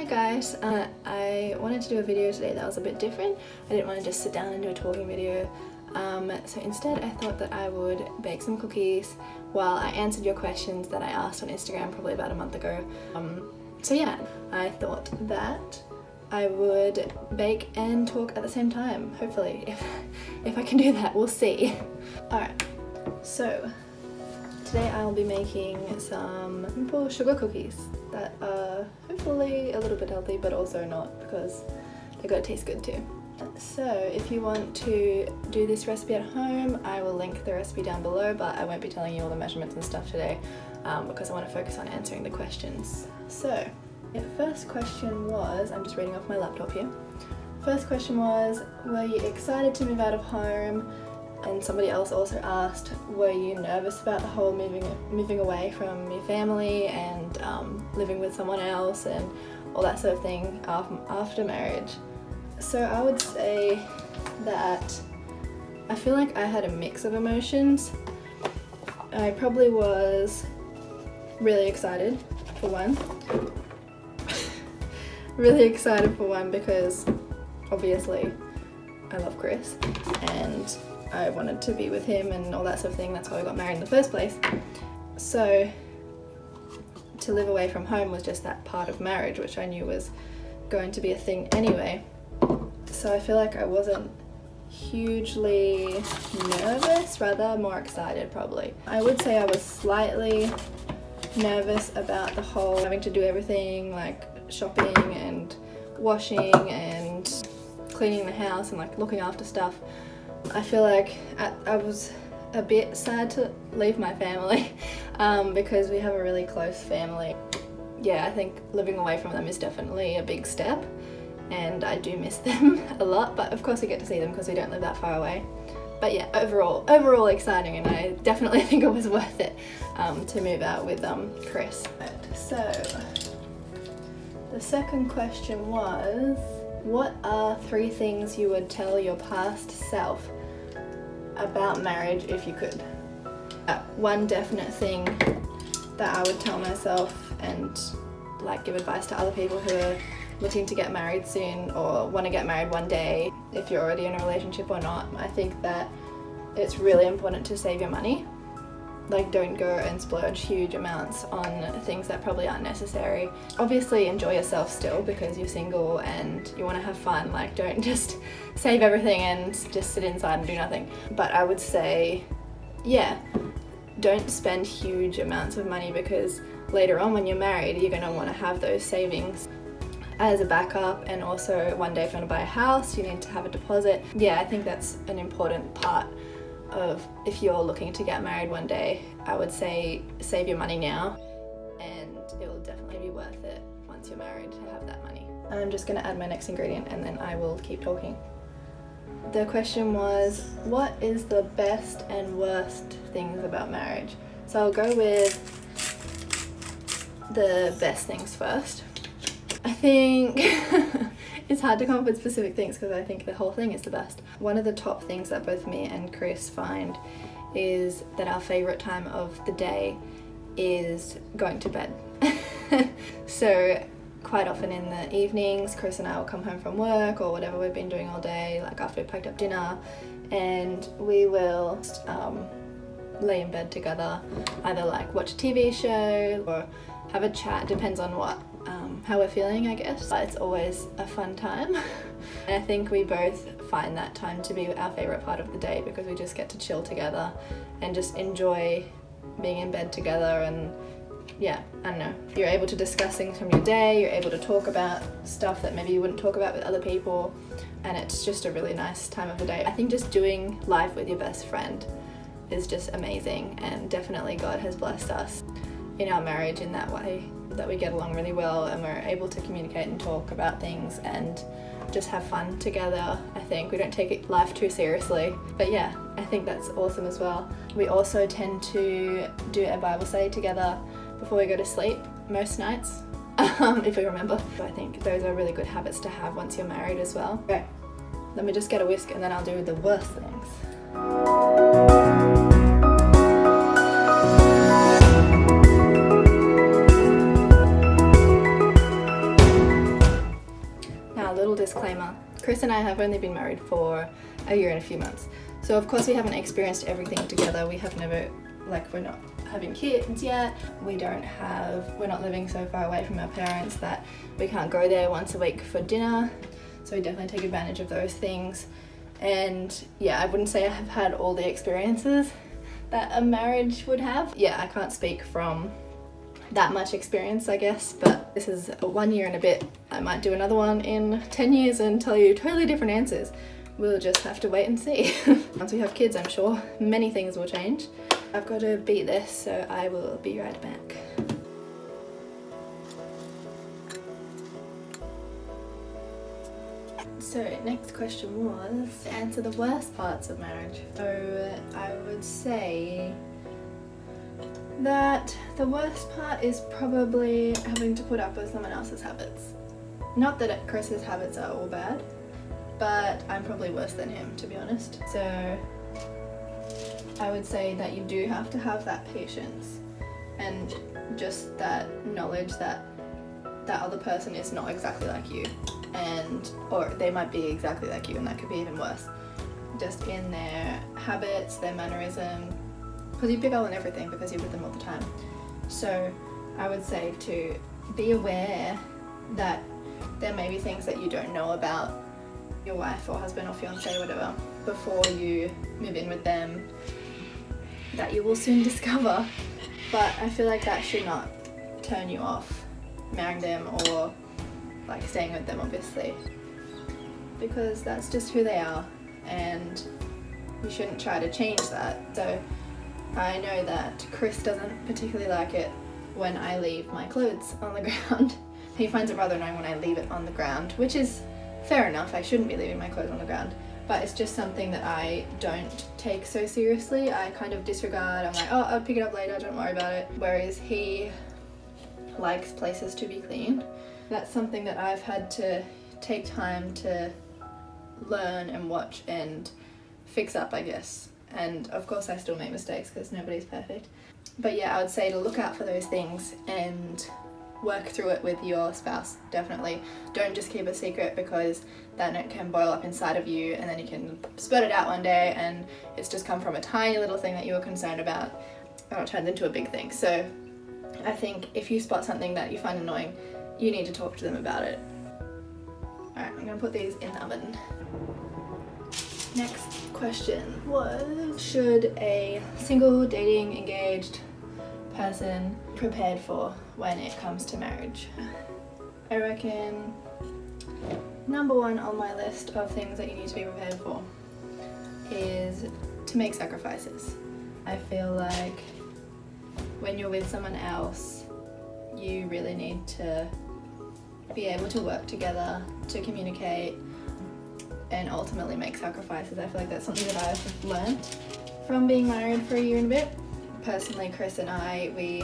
guys, I wanted to do a video today that was a bit different. I didn't want to just sit down and do a talking video. So instead I thought that I would bake some cookies while I answered your questions that I asked on Instagram probably about a month ago. So yeah, I thought that I would bake and talk at the same time, hopefully. If I can do that, we'll see. Alright, so today I'll be making some simple sugar cookies that are hopefully a little bit healthy, but also not, because they gotta taste good too. So if you want to do this recipe at home, I will link the recipe down below, but I won't be telling you all the measurements and stuff today because I want to focus on answering the questions. So the first question was, I'm just reading off my laptop here. First question was, were you excited to move out of home? And somebody else also asked, were you nervous about the whole moving away from your family and living with someone else and all that sort of thing after marriage? So I would say that I feel like I had a mix of emotions. I probably was really excited for one. Really excited for one because obviously I love Chris and I wanted to be with him and all that sort of thing. That's why we got married in the first place. So to live away from home was just that part of marriage, which I knew was going to be a thing anyway. So I feel like I wasn't hugely nervous, rather more excited probably. I would say I was slightly nervous about the whole having to do everything like shopping and washing and cleaning the house and like looking after stuff. I feel like I was a bit sad to leave my family because we have a really close family. Yeah, I think living away from them is definitely a big step and I do miss them a lot, but of course we get to see them because we don't live that far away. But yeah, overall exciting, and I definitely think it was worth it to move out with Chris. So the second question was, what are 3 things you would tell your past self about marriage if you could? One definite thing that I would tell myself and like give advice to other people who are looking to get married soon or want to get married one day, if you're already in a relationship or not, I think that it's really important to save your money. Like, don't go and splurge huge amounts on things that probably aren't necessary. Obviously enjoy yourself still because you're single and you want to have fun. Like, don't just save everything and just sit inside and do nothing. But I would say, yeah, don't spend huge amounts of money because later on when you're married, you're going to want to have those savings as a backup, and also one day if you want to buy a house, you need to have a deposit. Yeah, I think that's an important part of if you're looking to get married one day. I would say save your money now and it will definitely be worth it once you're married to have that money. I'm just going to add my next ingredient and then I will keep talking. The question was, what is the best and worst things about marriage? So I'll go with the best things first. I think it's hard to come up with specific things because I think the whole thing is the best. One of the top things that both me and Chris find is that our favourite time of the day is going to bed. So quite often in the evenings, Chris and I will come home from work or whatever we've been doing all day, like after we've packed up dinner, and we will lay in bed together, either like watch a TV show or have a chat, depends on how we're feeling, I guess. But it's always a fun time. And I think we both find that time to be our favourite part of the day because we just get to chill together and just enjoy being in bed together. And yeah, I don't know, you're able to discuss things from your day, you're able to talk about stuff that maybe you wouldn't talk about with other people, and it's just a really nice time of the day. I think just doing life with your best friend is just amazing, and definitely God has blessed us in our marriage in that way, that we get along really well and we're able to communicate and talk about things and just have fun together. I think we don't take life too seriously, but yeah, I think that's awesome as well. We also tend to do a Bible study together before we go to sleep most nights, if we remember. So I think those are really good habits to have once you're married as well. Okay, let me just get a whisk and then I'll do the worst things. disclaimer, Chris and I have only been married for a year and a few months. So of course we haven't experienced everything together. We have never, like, we're not having kids yet. We're not living so far away from our parents that we can't go there once a week for dinner. So we definitely take advantage of those things. And yeah, I wouldn't say I have had all the experiences that a marriage would have. Yeah, I can't speak from that much experience, I guess, but this is 1 year and a bit. I might do another one in 10 years and tell you totally different answers. We'll just have to wait and see. Once we have kids, I'm sure many things will change. I've got to beat this, so I will be right back. So next question was to answer the worst parts of marriage. So I would say that the worst part is probably having to put up with someone else's habits. Not that Chris's habits are all bad, but I'm probably worse than him, to be honest. So I would say that you do have to have that patience and just that knowledge that that other person is not exactly like you, or they might be exactly like you, and that could be even worse. Just in their habits, their mannerism, because you pick up on everything because you're with them all the time. So I would say to be aware that there may be things that you don't know about your wife or husband or fiance or whatever before you move in with them that you will soon discover. But I feel like that should not turn you off marrying them or like staying with them, obviously, because that's just who they are and you shouldn't try to change that. So I know that Chris doesn't particularly like it when I leave my clothes on the ground. He finds it rather annoying when I leave it on the ground, which is fair enough. I shouldn't be leaving my clothes on the ground, but it's just something that I don't take so seriously. I kind of disregard. I'm like, oh, I'll pick it up later, don't worry about it. Whereas he likes places to be clean. That's something that I've had to take time to learn and watch and fix up, I guess. And of course I still make mistakes because nobody's perfect. But yeah, I would say to look out for those things and work through it with your spouse, definitely. Don't just keep a secret, because that can boil up inside of you and then you can spurt it out one day and it's just come from a tiny little thing that you were concerned about and it turns into a big thing. So I think if you spot something that you find annoying, you need to talk to them about it. Alright, I'm gonna put these in the oven. Next question was, should a single, dating, engaged person prepared for when it comes to marriage? I reckon number one on my list of things that you need to be prepared for is to make sacrifices. I feel like when you're with someone else, you really need to be able to work together, to communicate, and ultimately make sacrifices. I feel like that's something that I've learned from being married for a year and a bit. Personally, Chris and I, we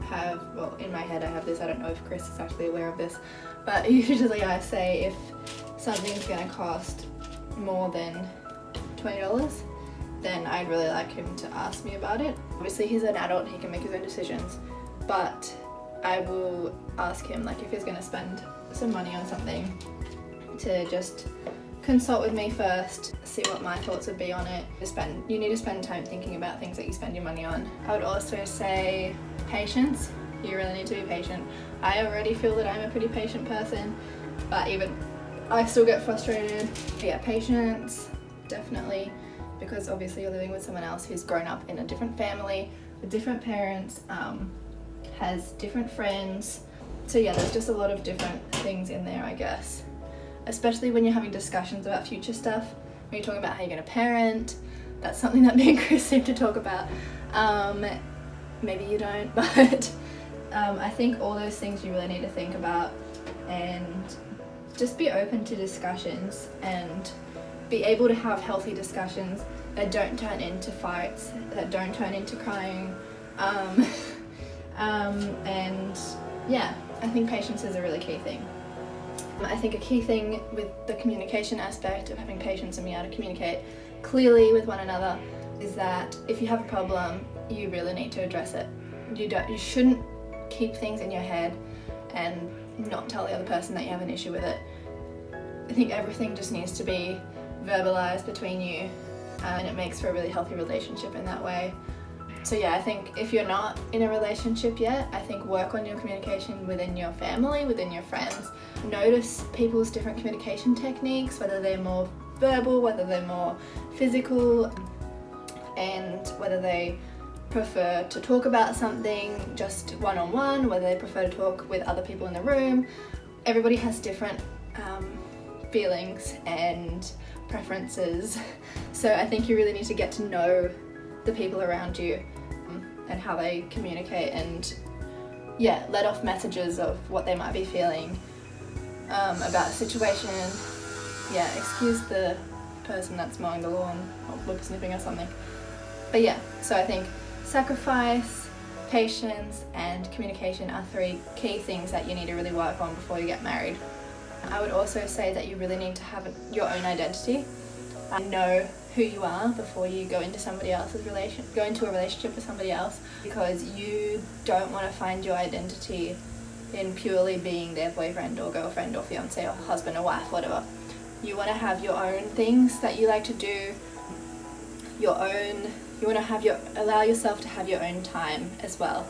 have, well, in my head I have this, I don't know if Chris is actually aware of this, but usually I say if something's gonna cost more than $20, then I'd really like him to ask me about it. Obviously he's an adult, he can make his own decisions, but I will ask him, like, if he's gonna spend some money on something, to just consult with me first, see what my thoughts would be on it. You need to spend time thinking about things that you spend your money on. I would also say patience. You really need to be patient. I already feel that I'm a pretty patient person, but even I still get frustrated. Yeah, patience, definitely, because obviously you're living with someone else who's grown up in a different family, with different parents, has different friends. So yeah, there's just a lot of different things in there, I guess. Especially when you're having discussions about future stuff, when you're talking about how you're going to parent. That's something that me and Chris seem to talk about. Maybe you don't, but I think all those things you really need to think about and just be open to discussions and be able to have healthy discussions that don't turn into fights, that don't turn into crying. And yeah, I think patience is a really key thing. I think a key thing with the communication aspect of having patience and being able to communicate clearly with one another is that if you have a problem, you really need to address it. You shouldn't keep things in your head and not tell the other person that you have an issue with it. I think everything just needs to be verbalized between you, and it makes for a really healthy relationship in that way. So yeah, I think if you're not in a relationship yet, I think work on your communication within your family, within your friends. Notice people's different communication techniques, whether they're more verbal, whether they're more physical, and whether they prefer to talk about something just one-on-one, whether they prefer to talk with other people in the room. Everybody has different feelings and preferences, so I think you really need to get to know the people around you and how they communicate, and yeah, let off messages of what they might be feeling about a situation. Yeah, excuse the person that's mowing the lawn or whippersnipping or something. But yeah, so I think sacrifice, patience, and communication are 3 key things that you need to really work on before you get married. I would also say that you really need to have your own identity and know who you are before you go into go into a relationship with somebody else, because you don't want to find your identity in purely being their boyfriend or girlfriend or fiance or husband or wife, whatever. You want to have your own things that you like to do, you want to allow yourself to have your own time as well.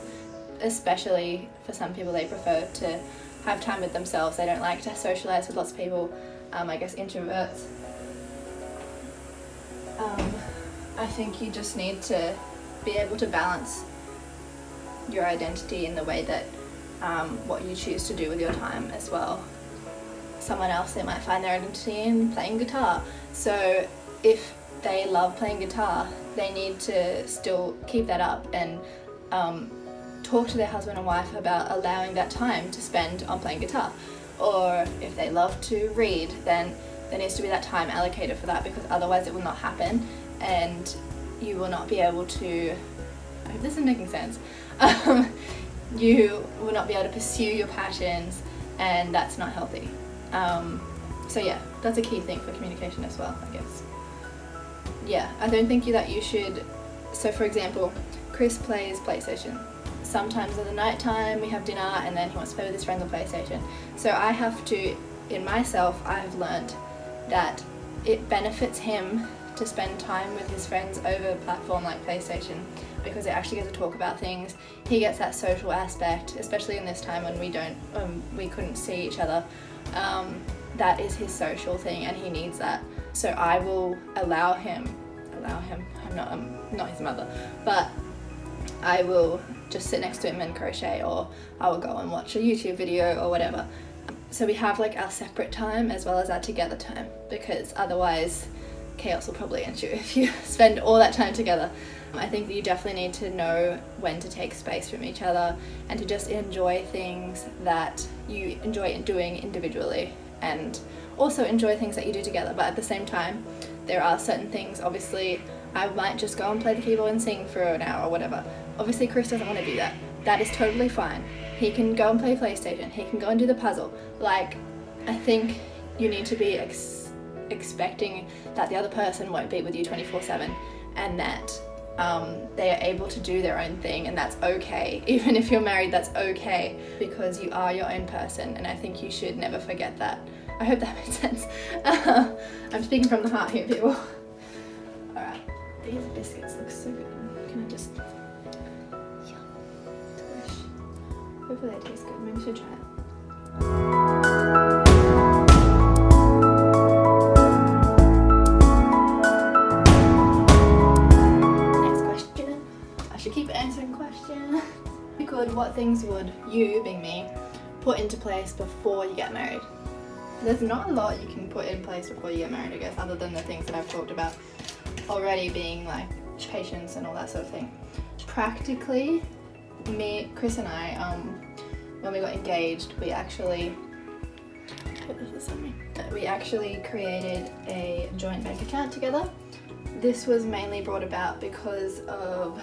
Especially for some people, they prefer to have time with themselves. They don't like to socialize with lots of people, I guess introverts. I think you just need to be able to balance your identity in the way that what you choose to do with your time as well. Someone else, they might find their identity in playing guitar. So if they love playing guitar, they need to still keep that up and talk to their husband and wife about allowing that time to spend on playing guitar. Or if they love to read, then there needs to be that time allocated for that, because otherwise it will not happen and you will not be able to, I hope this is making sense, you will not be able to pursue your passions, and that's not healthy. So yeah, that's a key thing for communication as well, I guess. Yeah, I don't think that you should, so for example, Chris plays PlayStation. Sometimes in the night time we have dinner and then he wants to play with his friends on PlayStation. So I have to, in myself, I have learned that it benefits him to spend time with his friends over a platform like PlayStation, because they actually get to talk about things. He gets that social aspect, especially in this time when we couldn't see each other. That is his social thing and he needs that. So I will allow him, I'm not his mother, but I will just sit next to him and crochet, or I will go and watch a YouTube video or whatever. So we have like our separate time as well as our together time, because otherwise chaos will probably ensue if you spend all that time together. I think that you definitely need to know when to take space from each other and to just enjoy things that you enjoy doing individually, and also enjoy things that you do together. But at the same time, there are certain things, obviously I might just go and play the keyboard and sing for an hour or whatever. Obviously Chris doesn't want to do that. That is totally fine. He can go and play PlayStation, he can go and do the puzzle. Like, I think you need to be expecting that the other person won't be with you 24/7, and that they are able to do their own thing, and that's okay. Even if you're married, that's okay, because you are your own person, and I think you should never forget that. I hope that makes sense. I'm speaking from the heart here, people. Alright, these biscuits look so good. Can I just... Delish. Hopefully they taste good. Maybe I should try it. What things would you, being me, put into place before you get married? There's not a lot you can put in place before you get married, I guess, other than the things that I've talked about already, being like patience and all that sort of thing. Practically, Chris and I, when we got engaged, we actually created a joint bank account together. This was mainly brought about because of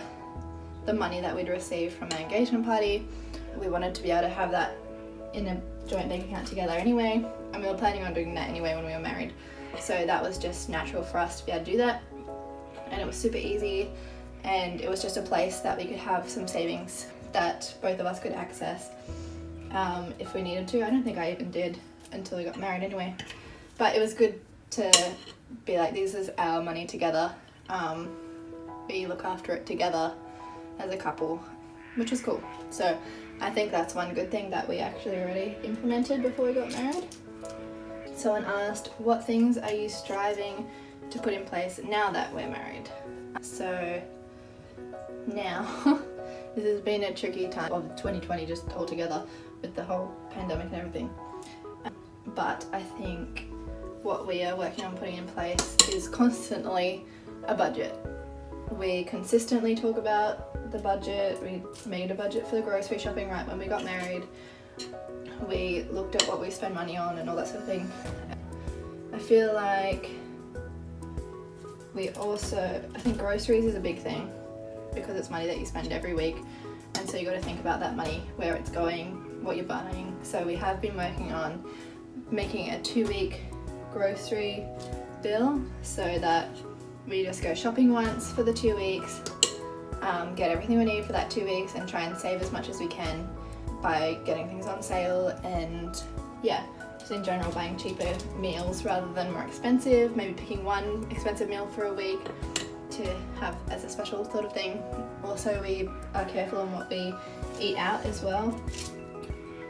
the money that we'd received from our engagement party. We wanted to be able to have that in a joint bank account together anyway, and we were planning on doing that anyway when we were married. So that was just natural for us to be able to do that, and it was super easy, and it was just a place that we could have some savings that both of us could access if we needed to. I don't think I even did until we got married anyway. But it was good to be like, this is our money together. We look after it together as a couple, which was cool. So I think that's one good thing that we actually already implemented before we got married. Someone asked, what things are you striving to put in place now that we're married? So now, this has been a tricky time of 2020 just altogether with the whole pandemic and everything. But I think what we are working on putting in place is constantly a budget. We consistently talk about the budget. We made a budget for the grocery shopping right when we got married. We looked at what we spend money on and all that sort of thing. I feel like I think groceries is a big thing because it's money that you spend every week, and so you got to think about that money, where it's going, what you're buying. So we have been working on making a 2-week grocery bill so that we just go shopping once for the 2 weeks, get everything we need for that 2 weeks, and try and save as much as we can by getting things on sale, and yeah, just in general buying cheaper meals rather than more expensive, maybe picking one expensive meal for a week to have as a special sort of thing. Also, we are careful on what we eat out as well.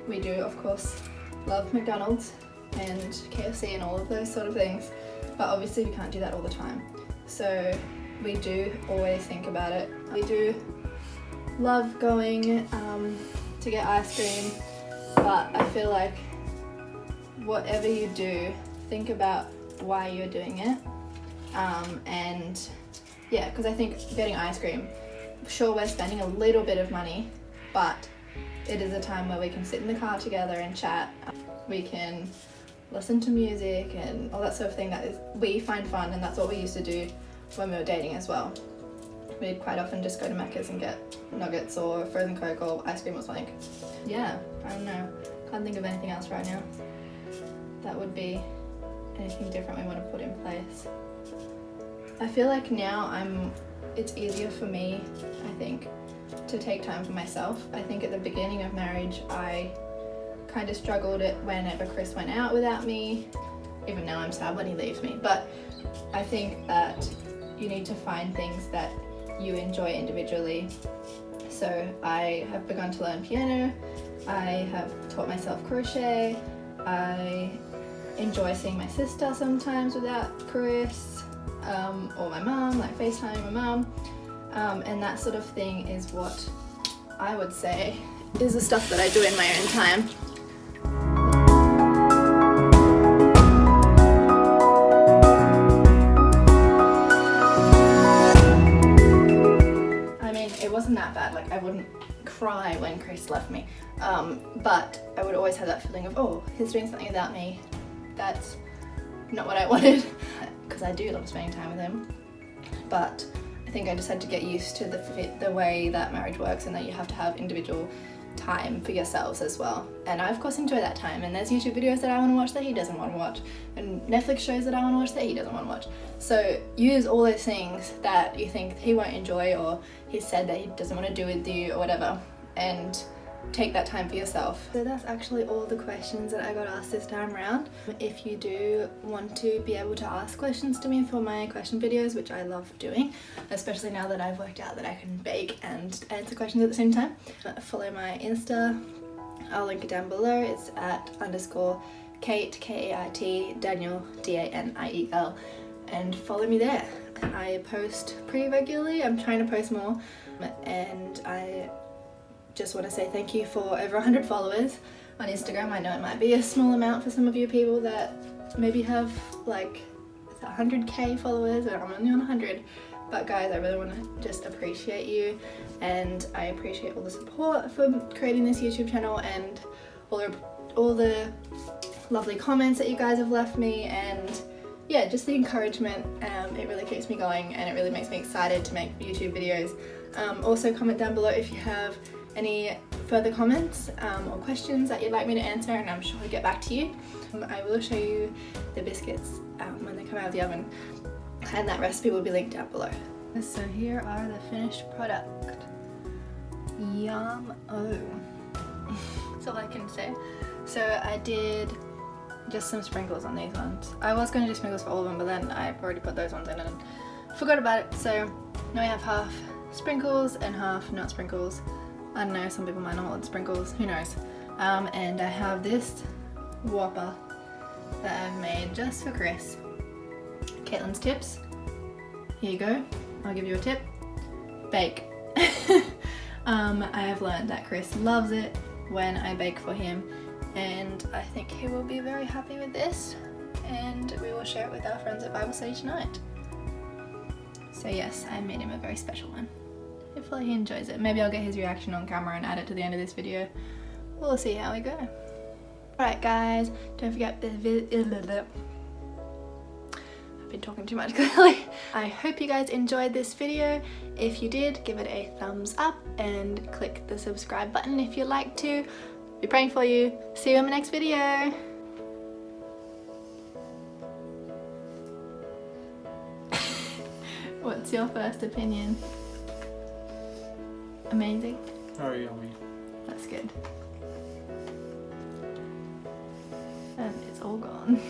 We do, of course, love McDonald's and KFC and all of those sort of things, but obviously we can't do that all the time. So we do always think about it. We do love going to get ice cream, but I feel like whatever you do, think about why you're doing it. And yeah, because I think getting ice cream, sure, we're spending a little bit of money, but it is a time where we can sit in the car together and chat. We can listen to music and all that sort of thing we find fun, and that's what we used to do when we were dating as well. We'd quite often just go to Macca's and get nuggets or frozen Coke or ice cream or something. Yeah, I don't know. Can't think of anything else right now. That would be anything different we want to put in place. I feel like now it's easier for me, I think, to take time for myself. I think at the beginning of marriage, I kind of struggled it whenever Chris went out without me. Even now I'm sad when he leaves me. But I think that you need to find things that you enjoy individually. So I have begun to learn piano. I have taught myself crochet. I enjoy seeing my sister sometimes without Chris, or my mum, like FaceTime my mum, and that sort of thing is what I would say is the stuff that I do in my own time. I mean, it wasn't that bad, like I wouldn't cry when Chris left me, but I would always have that feeling of, oh, he's doing something without me. That's not what I wanted, because I do love spending time with him. But I think I just had to get used to the way that marriage works, and that you have to have individual time for yourselves as well. And I of course enjoy that time, and there's YouTube videos that I want to watch that he doesn't want to watch, and Netflix shows that I want to watch that he doesn't want to watch. So use all those things that you think he won't enjoy, or he said that he doesn't want to do with you or whatever, and take that time for yourself. So that's actually all the questions that I got asked this time around. If you do want to be able to ask questions to me for my question videos, which I love doing, especially now that I've worked out that I can bake and answer questions at the same time, follow my Insta. I'll link it down below. It's at _Kate, K-A-I-T, Daniel, D-A-N-I-E-L, and follow me there. I post pretty regularly. I'm trying to post more, and I just want to say thank you for over 100 followers on Instagram. I know it might be a small amount for some of you people that maybe have like 100k followers, and I'm only on 100. But guys, I really want to just appreciate you, and I appreciate all the support for creating this YouTube channel, and all the lovely comments that you guys have left me, and yeah, just the encouragement. It really keeps me going, and it really makes me excited to make YouTube videos. Also comment down below if you have any further comments or questions that you'd like me to answer, and I'm sure I'll get back to you. I will show you the biscuits when they come out of the oven, and that recipe will be linked down below. So here are the finished product. Yum. Oh. That's all I can say. So I did just some sprinkles on these ones. I was going to do sprinkles for all of them, but then I've already put those ones in and forgot about it. So now we have half sprinkles and half not sprinkles. I don't know, some people might not want sprinkles, who knows. And I have this Whopper that I've made just for Chris. Caitlin's tips. Here you go. I'll give you a tip. Bake. I have learned that Chris loves it when I bake for him, and I think he will be very happy with this, and we will share it with our friends at Bible study tonight. So yes, I made him a very special one. Hopefully he enjoys it. Maybe I'll get his reaction on camera and add it to the end of this video. We'll see how we go. Alright guys, don't forget the I've been talking too much clearly. I hope you guys enjoyed this video. If you did, give it a thumbs up and click the subscribe button if you'd like to. Be praying for you. See you in my next video. What's your first opinion? Amazing? Very yummy. That's good. And it's all gone.